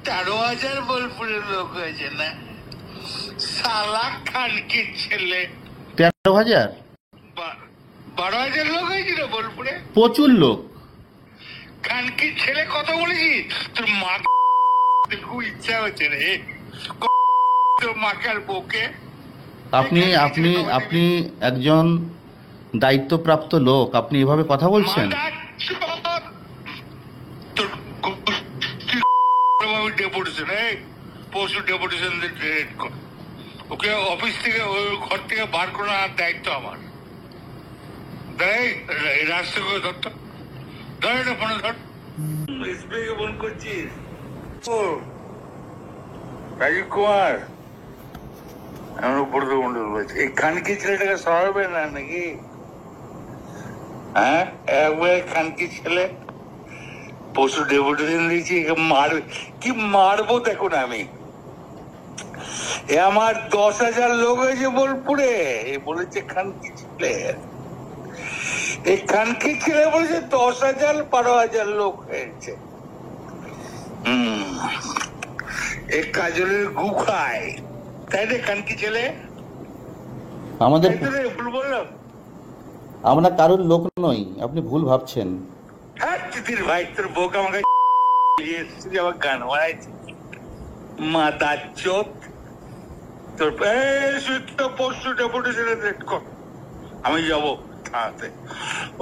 13,000 বোলপুরের লোক হয়েছে না, শালা খানকির ছেলে। 13,000? 12,000 লোক হয়েছিল বোলপুরে। প্রচুর লোক। খানকির ছেলে কত বলেছি তোর মা, খুব ইচ্ছা হচ্ছে রে তোর মাকার বউকে। আপনি আপনি আপনি একজন দায়িত্বপ্রাপ্ত লোক, আপনি এভাবে কথা বলছেন? ডেপুটেশন, পরশু ডেপুটেশন কর, ওকে অফিস থেকে ওই ঘর থেকে বার করার দায়িত্ব আমার। রাস্তা করে ধরতো, ধর এটা ফোনে ধর, ফোন করছিস। রাজীব কুমার, আমার উপর বলছি, এই খানকি ছেলেটাকে সরাবে না নাকি? হ্যাঁ, একবারে খানকি ছেলে, পশু ডেপুটেশন দিয়েছি, মারবে কি মারবো দেখুন আমি। আমার 10,000 লোক হয়েছে বোলপুরে, বলেছে খানকি ছেলে। এই খানকি ছেলে বলেছে 10,000 12,000 লোক হয়েছে। এই কাজলের গু খায়, তাই রে খানকি ছেলে? আমাদের ভুল বললাম? আমরা কারোর লোক নই, আপনি ভুল ভাবছেন। হ্যাঁ দিদির ভাই, তোর বউকে আমাকে আমার গান বানাইছে মাদা চোখ। তোর পরশু ডেপুটেশনে রেট কর, আমি যাবো থানাতে,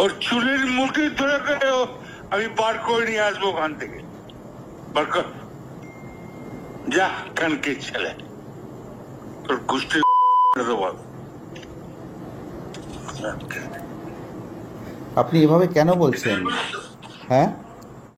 ওর চুলের মুঠি ধরে আমি বার করে নিয়ে আসবো ওখান থেকে। বার কর, যা কানকে ছেলে, তোর গোষ্ঠী বল। আপনি এভাবে কেন বলছেন? হ্যাঁ,